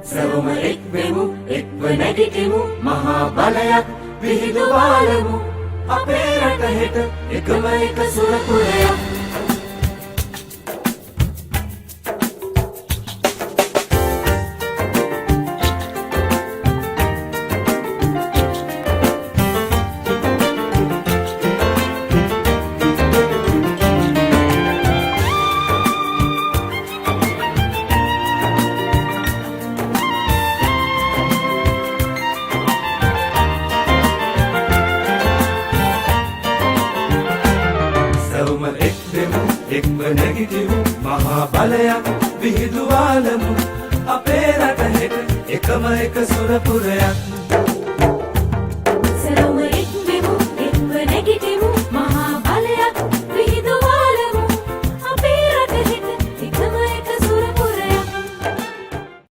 සවම එක් වෙමු එක්ව නැගිටිමු මහා බලයක් විහිදුවාලමු අපේ රට හෙට එකම එක සුරපුරයක් එක්ව නැගිටිමු මහා බලයක් විහිදුවාලමු අපේ රට හෙට එකම එක සුරපුරයක්